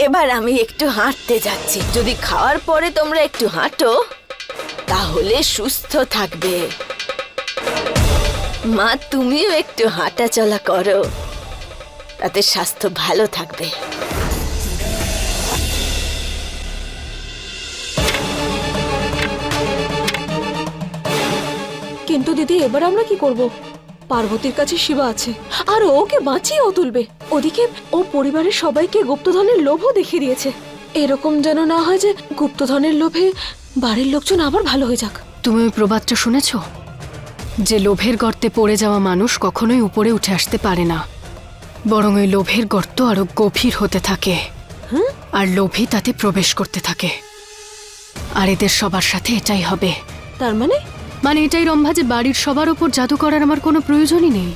এবার আমি একটু হাঁটতে যাচ্ছি। যদি খাওয়ার পরে তোমরা একটু হাঁটো তাহলে সুস্থ থাকবে। মা, তুমিও একটু হাঁটা চলা করো, তাতে স্বাস্থ্য ভালো থাকবে। কিন্তু দিদি, এবার আমরা কি করব? পার্বতীর কাছে শিবা আছে, আর ওকে বাঁচিয়েও তুলবে। ওদিকে ও পরিবারের সবাইকে গুপ্তধনের লোভও দেখিয়ে দিয়েছে। এরকম যেন না হয় যে গুপ্তধনের লোভে বাড়ির লোকজন আবার ভালো হয়ে যাক। তুমি ওই প্রবাদটা শুনেছ, যে লোভের গর্তে পড়ে যাওয়া মানুষ কখনোই উপরে উঠে আসতে পারে না, বরং ওই লোভের গর্ত আরো গভীর হতে থাকে, আর লোভী তাতে প্রবেশ করতে থাকে। আর এদের সবার সাথে এটাই হবে। তার মানে এটাই রম্ভা, যে বাড়ির সবার ওপর জাদু করার আমার কোনো প্রয়োজনই নেই।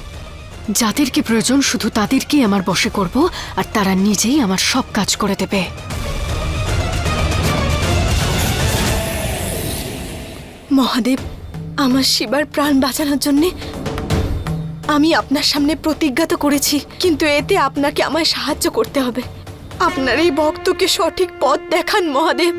যাদেরকে প্রয়োজন শুধু তাদেরকেই আমার বশে করব, আর তারা নিজেই আমার সব কাজ করে দেবে। মহাদেব, আমার শিবার প্রাণ বাঁচানোর জন্য আমি আপনার সামনে প্রতিজ্ঞা তো করেছি, কিন্তু এতে আপনাকে আমায় সাহায্য করতে হবে। আপনার এই ভক্তকে সঠিক পথ দেখান মহাদেব।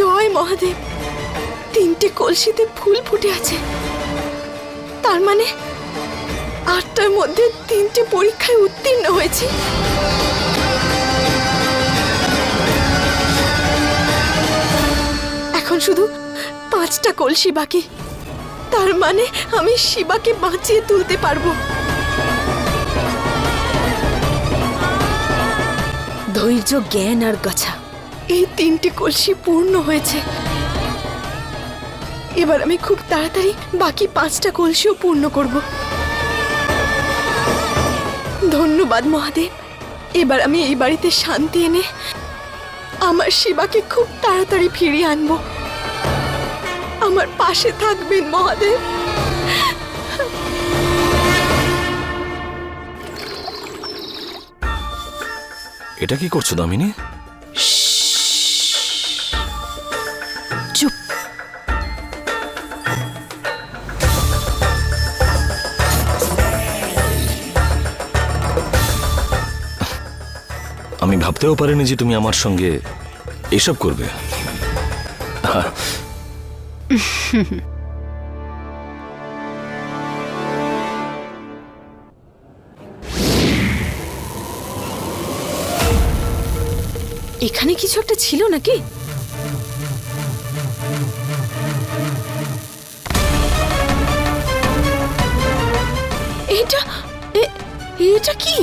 জয় মহাদেব। 3টে কলসিতে ফুল ফুটে আছে, তার মানে 8টার মধ্যে 3টে পরীক্ষায় উত্তীর্ণ হয়েছি। এখন শুধু 5টা কলসি বাকি, তার মানে আমি শিবাকে বাঁচিয়ে তুলতে পারবো। ধৈর্য, জ্ঞান আর গাছা, এই 3টে কলসি পূর্ণ হয়েছে। এবার আমি খুব তাড়াতাড়ি বাকি 5টা কলসিও পূর্ণ করব। ধন্যবাদ মহাদেব। এবার আমি এই বাড়িতে শান্তি এনে আমার শিবাকে খুব তাড়াতাড়ি ফিরিয়ে আনবো। আমার পাশে থাকবেন মহাদেব। এটা কি করছো দামিনী? চুপ। আমি ভাবতেও পারিনি যে তুমি আমার সঙ্গে এসব করবে। এখানে কিছু একটা ছিল নাকি? এটা কি?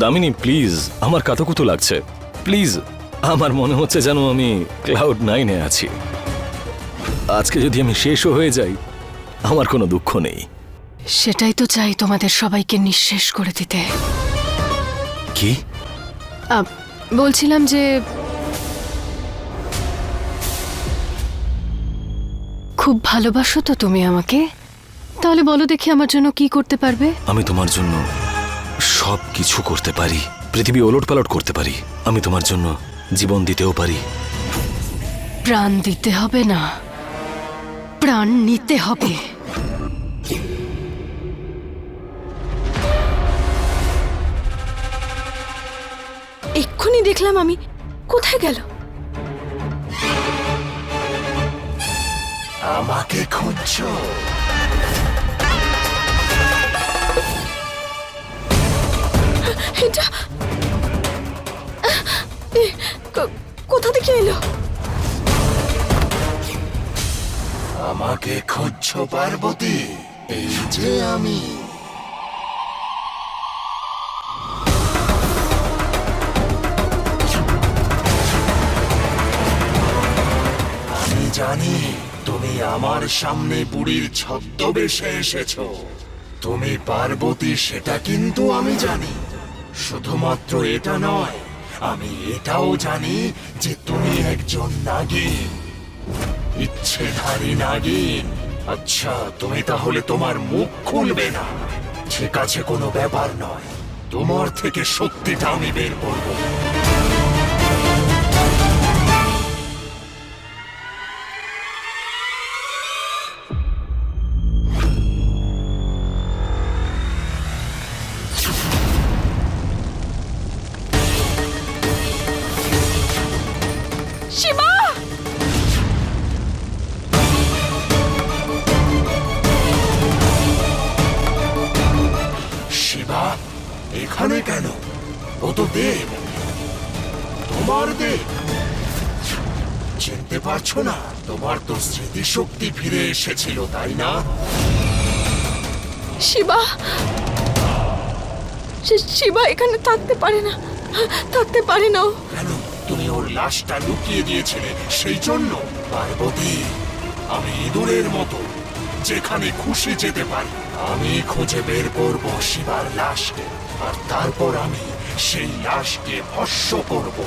দামিনী প্লিজ, আমার কাতকুতো লাগছে। প্লিজ, আমার মনে হচ্ছে যেন আমি ক্লাউড 9-এ আছি। আজকে যদি আমি শেষও হয়ে যাই, আমার কোনো দুঃখ নেই। সেটাই তো চাই, তোমাদের সবাইকে নিঃশেষ করে দিতে। কি বলছিলাম যে খুব ভালোবাসো তো তুমি আমাকে? তাহলে বলো দেখি, আমার জন্য কি করতে পারবে? আমি তোমার জন্য সব কিছু করতে পারি, পৃথিবী ওলটপালট করতে পারি। আমি তোমার জন্য জীবন দিতেও পারি। প্রাণ দিতে হবে না, প্রাণ নিতে হবে। এক্ষুনি দেখলাম আমি, কোথায় গেল? আমাকে খুঁজছো? এটা কোথা থেকে এলো? আমাকে খুঁজছো পার্বতী? এই যে আমি। আমি জানি তুমি আমার সামনে বুড়ির ছদ্মবেশে এসেছো। তুমি পার্বতী সেটা কিন্তু আমি জানি। শুধুমাত্র এটা নয়, আমি এটাও জানি যে তুমি একজন নাগিন, ইচ্ছেধারী নাগিন। আচ্ছা, তুমি তাহলে তোমার মুখ খুলবে না? ঠিক আছে, কোনো ব্যাপার নয়, তোমার থেকে সত্যিটা আমি বের করব। শিবা! শিবা এখানে কেন? ও তো দেব, তোমার দেব। চিনতে পারছো না? তোমার তো স্মৃতিশক্তি ফিরে এসেছিল, তাই না? শিবা! শিবা এখানে থাকতে পারে না, থাকতে পারে না ও। কেন তুমি ওর লাশটা লুকিয়ে দিয়েছিলে সেই জন্য? পার্বতী, আমি ইঁদুরের মতো যেখানে খুশি যেতে পারি। আমি খুঁজে বের করব শিবার লাশকে, আর তারপর আমি সেই লাশকে ভস্ম করব।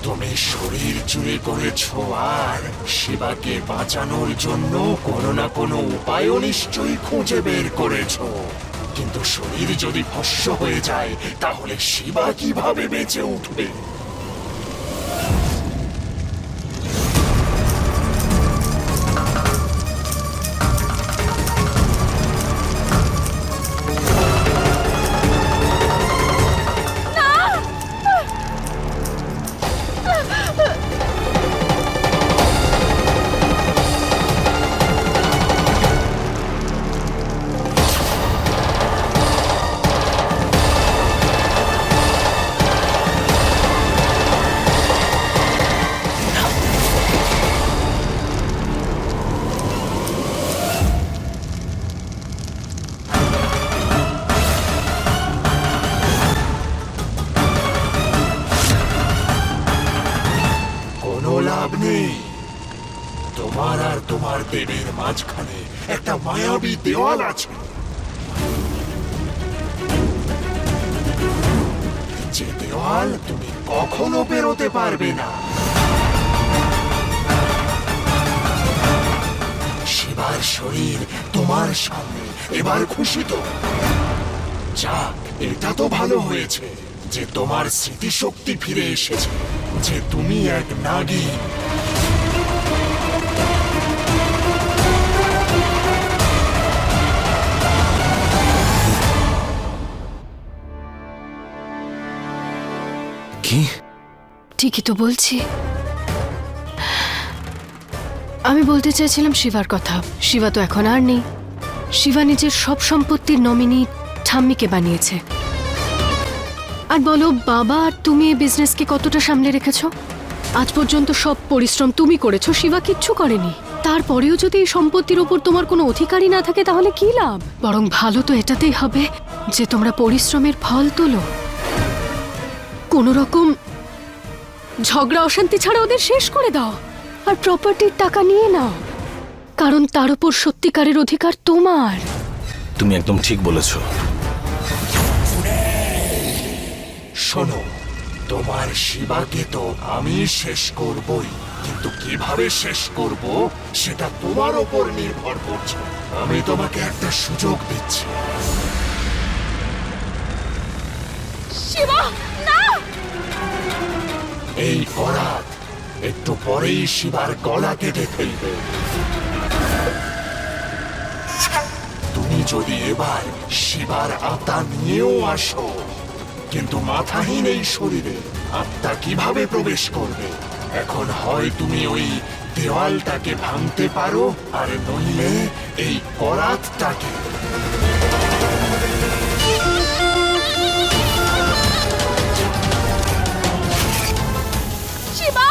তুমি শরীর চুরি করেছো, আর শিবাকে বাঁচানোর জন্য কোনো না কোনো উপায়ও নিশ্চয়ই খুঁজে বের করেছো। কিন্তু শরীর যদি ভস্ম হয়ে যায়, তাহলে শিবা কিভাবে বেঁচে উঠবে? লাভ নেই। তোমার আর তোমার দেবের মাঝখানে একটা মায়াবী দেওয়াল আছে, যে দেওয়াল তুমি কখনো পেরোতে পারবে না। শিবার শরীর তোমার সামনে, এবার খুশি তো? যাক, এটা তো ভালো হয়েছে যে তোমার স্মৃতিশক্তি ফিরে এসেছে, যে তুমি এক নাগিন। কি? ঠিকই তো বলছি। আমি বলতে চাইছিলাম শিবার কথা। শিবা তো এখন আর নেই। শিবা নিজের সব সম্পত্তির নমিনি ঠাম্মিকে বানিয়েছে। আর বলো, বাবা আর তুমি এই বিজনেসকে কতটা সামলে রেখেছো? আজ পর্যন্ত সব পরিশ্রম তুমি করেছো, শিবা কিচ্ছু করেনি। তারপরেও যদি এই সম্পত্তির উপর তোমার কোনো অধিকারই না থাকে, তাহলে কি লাভ? বরং ভালো তো এটাতেই হবে যে তোমরা পরিশ্রমের ফল তোলো। কোনো রকম ঝগড়া অশান্তি ছাড়া ওদের শেষ করে দাও, আর প্রপার্টির টাকা নিয়ে নাও, কারণ তার উপর সত্যিকারের অধিকার তোমার। তুমি একদম ঠিক বলেছো। শোনো, তোমার শিবাকে তো আমি শেষ করবই, কিন্তু কিভাবে শেষ করব সেটা তোমার ওপর নির্ভর করছে। আমি তোমাকে একটা সুযোগ দিচ্ছি। শিবা না! এই করাত একটু পরেই শিবার গলা কেটে ফেলবে। তুমি যদি এবার শিবার আত্মা নিয়েও আসো, কিন্তু মাথাহীন এই শরীরে আত্মা কিভাবে প্রবেশ করবে? এখন হয় তুমি ওই দেওয়ালটাকে ভাঙতে পারো, আর নইলে এই করাতটাকে। শিবা!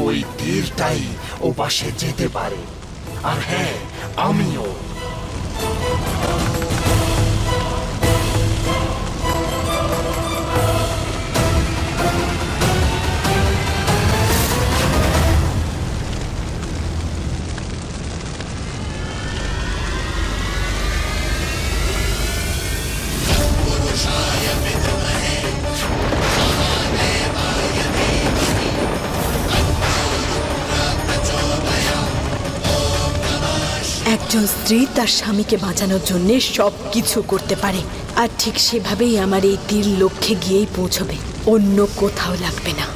ওই তীরটাই ও পাশে যেতে পারে। আর হ্যাঁ, আমিও। একজন স্ত্রী তার স্বামীকে বাঁচানোর জন্য সব কিছু করতে পারে, আর ঠিক সেভাবেই আমার এই তীর লক্ষ্যে গিয়েই পৌঁছবে, অন্য কোথাও লাগবে না।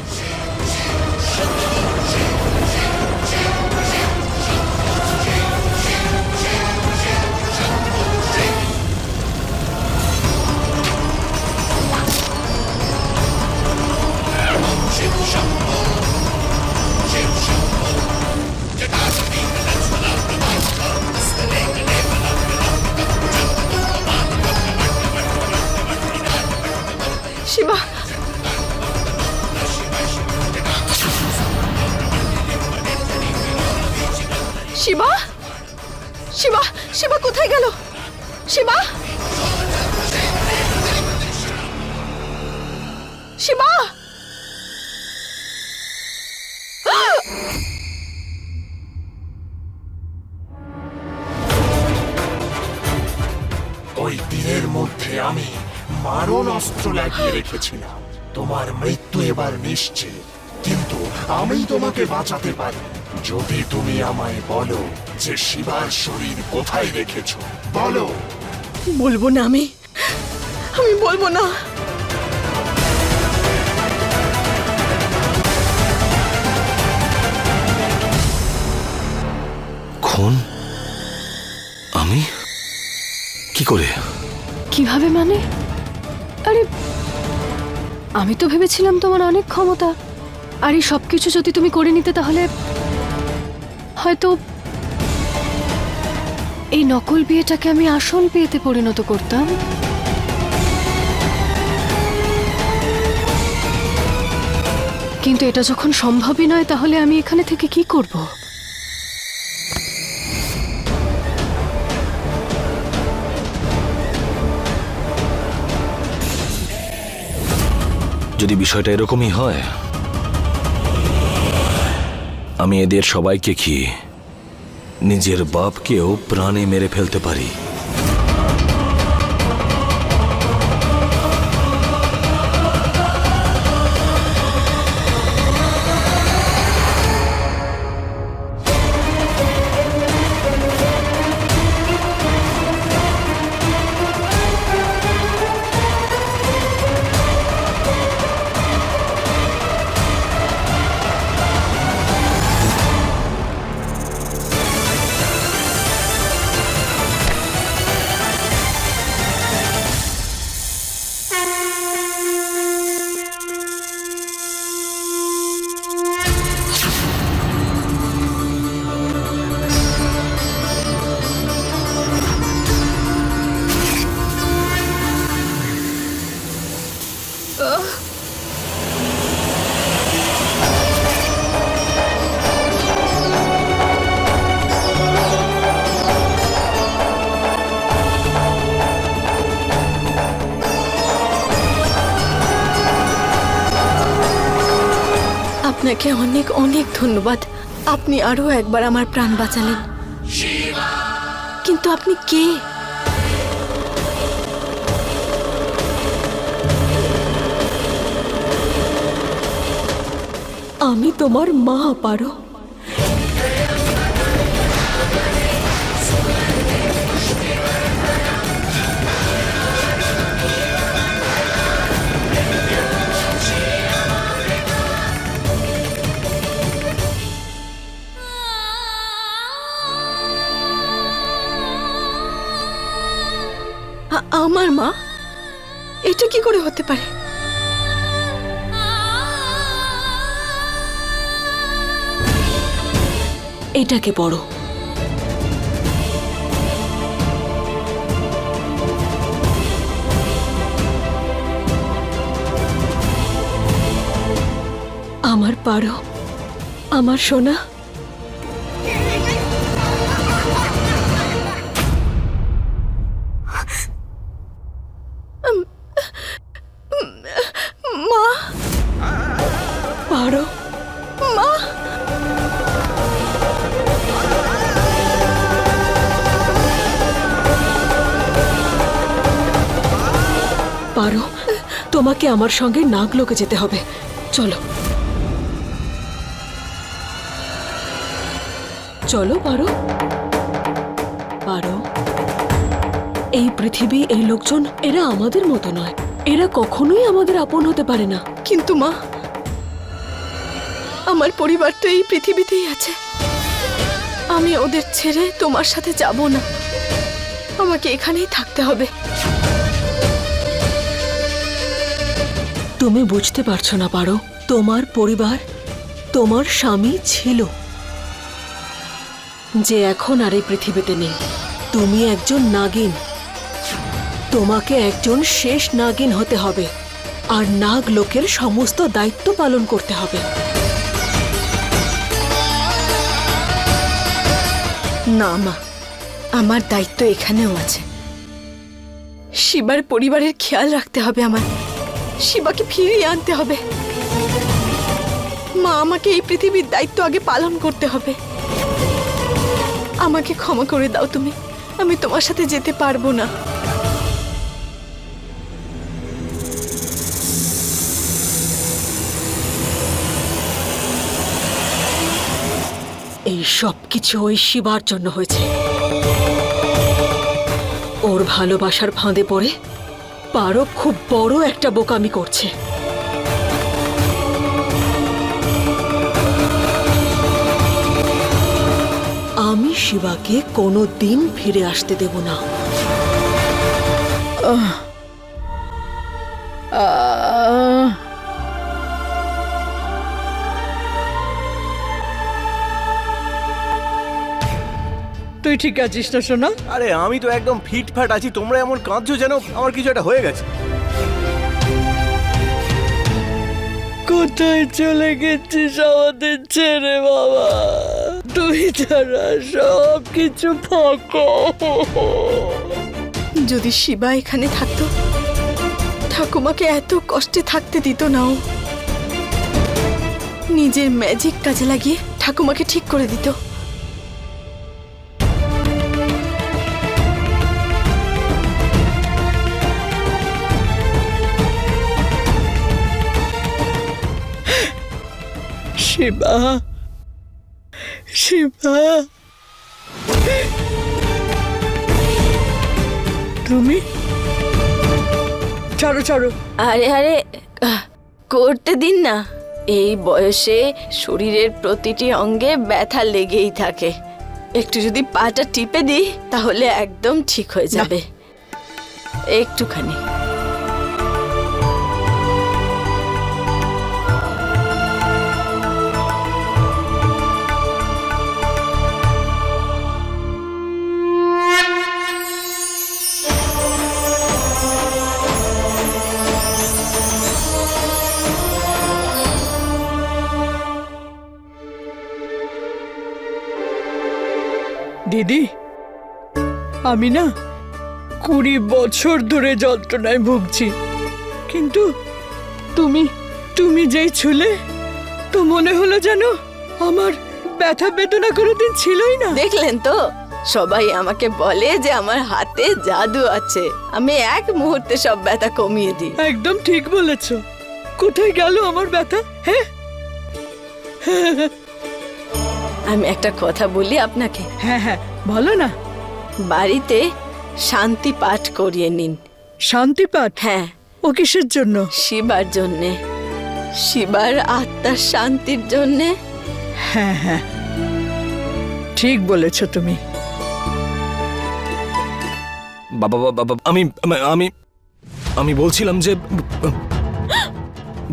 শিবা, শিবা, শিবা, শিবা কোথায় গেল? শিবা, শিবা, ওই তীরের মধ্যে আমি মারণ অস্ত্র লাগিয়ে রেখেছিলাম। তোমার মৃত্যু এবার নিশ্চিত, কিন্তু আমি তোমাকে বাঁচাতে পারি যদি তুমি আমায় বলো যে শিবার শরীর কোথায় রেখেছো। বলো। বলবো না, আমি বলবো না। খুন? আমি? কি করে? কিভাবে মানে? আরে আমি তো ভেবেছিলাম তোমার অনেক ক্ষমতা, আর এই সব কিছু যদি তুমি করে নিতে তাহলে হয়তো এই নকল বিয়েটাকে আমি আসল বিয়েতে পরিণত করতাম। কিন্তু এটা যখন সম্ভবই নয়, তাহলে আমি এখানে থেকে কি করব? যদি বিষয়টা এরকমই হয়, আমি এদের সবাইকে কি নিজের বাপকেও প্রাণে মেরে ফেলতে পারি। আপনাকে অনেক অনেক ধন্যবাদ। আপনি আরো একবার আমার প্রাণ বাঁচালেন। কিন্তু আপনি কে? আমি তোমার মা, পারো। আমার মা? এটা কি করে হতে পারে? এটাকে পড়ো। আমার পারো আমার সোনা, মা, পারো, মা। পারো, তোমাকে আমার সঙ্গে নাগলোকে যেতে হবে। চলো চলো পারো। পারো, এই পৃথিবী, এই লোকজন, এরা আমাদের মতো নয়। এরা কখনোই আমাদের আপন হতে পারে না। কিন্তু মা, আমার পরিবার তো এই পৃথিবীতেই আছে। আমি ওদের ছেড়ে তোমার সাথে যাব না। আমাকে এখানেই থাকতে হবে। তুমি বুঝতে পারছো না পারো, তোমার পরিবার, তোমার স্বামী ছিল, যে এখন আর এই পৃথিবীতে নেই। তুমি একজন নাগিন। তোমাকে একজন শেষ নাগিন হতে হবে, আর নাগ লোকের সমস্ত দায়িত্ব পালন করতে হবে। না মা, আমার দায়িত্ব এখানেও আছে। শিবার পরিবারের খেয়াল রাখতে হবে আমার। শিবাকে ফিরিয়ে আনতে হবে। মা, আমাকে এই পৃথিবীর দায়িত্ব আগে পালন করতে হবে। আমাকে ক্ষমা করে দাও তুমি। আমি তোমার সাথে যেতে পারবো না। এই সব কিছু ওই শিবার জন্য হয়েছে। ওর ভালোবাসার ফাঁদে পড়ে পারো খুব বড় একটা বোকামি করছে। আমি শিবাকে কোনো দিন ফিরে আসতে দেব না। তুই ঠিক আছিস না সোনা? আরে আমি তো একদম ফিটফাট আছি, তোমরা এমন কাঁদছো যেন আমার কিছু একটা হয়ে গেছে। কোথায় চলে গেছিস আমাদের ছেড়ে বাবা? তুই ছাড়া সব কিছু ফাঁকা। যদি শিবা এখানে থাকতো, ঠাকুমাকে এত কষ্টে থাকতে দিত না। ও নিজের ম্যাজিক কাজে লাগিয়ে ঠাকুমাকে ঠিক করে দিত। শিবা, শিবা, তুমি ছাড়ো ছাড়ো। আরে আরে, করতে দিন না। এই বয়সে শরীরের প্রতিটি অঙ্গে ব্যথা লেগেই থাকে। একটু যদি পাটা টিপে দিই তাহলে একদম ঠিক হয়ে যাবে। একটুখানি। দিদি, আমি না 20 বছর ধরে যন্ত্রণায় ভুগছি, কিন্তু তুমি তুমি যেই ছুলে তো মনে হলো যেন আমার ব্যথা বেদনা কোনোদিন ছিলই না। দেখলেন তো, সবাই আমাকে বলে যে আমার হাতে জাদু আছে। আমি এক মুহূর্তে সব ব্যথা কমিয়ে দিই। একদম ঠিক বলেছো। কোথায় গেল আমার ব্যথা? হ্যাঁ, আমি একটা কথা বলি আপনাকে। হ্যাঁ হ্যাঁ, বলো না। বাড়িতে শান্তি পাঠ করিয়ে নিন। শান্তি পাঠ? হ্যাঁ। ও কিসের জন্য? শিবার জন্যে, শিবার আত্মার শান্তির জন্যে। হ্যাঁ হ্যাঁ, ঠিক বলেছো তুমি। বাবা বাবা, আমি আমি আমি বলছিলাম যে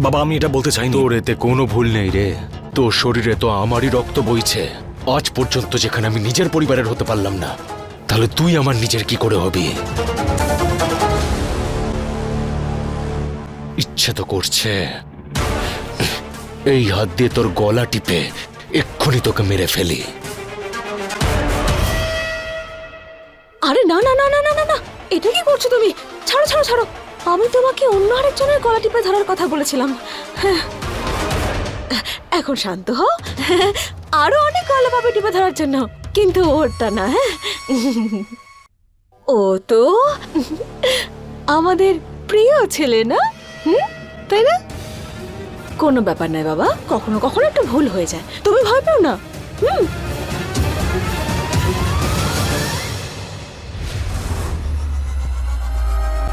বাবা, আমি এটা বলতে চাইনি। তোর এতে কোনো ভুল নেই রে। তোর শরীরে তো আমারই রক্ত বইছে। আজ পর্যন্ত যেখানে আমি নিজের পরিবারের হতে পারলাম না, তাহলে তুই আমার নিজের কি করে হবি? ইচ্ছে তো করছে এই হাত দিয়ে তোর গলা টিপে এক্ষুনি তোকে মেরে ফেলি। আরে না না না না না না না, এটা কি করছো তুমি? ছাড়ো ছাড়ো ছাড়ো, আমি তোমাকে অন্য আরেকজনের গলা টিপে ধরার কথা বলেছিলাম। হ্যাঁ, এখন শান্ত হও, আরো অনেক গলা পাবে টিপে ধরার জন্য, কিন্তু ওরটা না। হ্যাঁ, ও তো আমাদের প্রিয় ছেলে না, তাই না? কোনো ব্যাপার নয় বাবা, কখনো কখনো একটু ভুল হয়ে যায়, তুমি ভয় পেও না।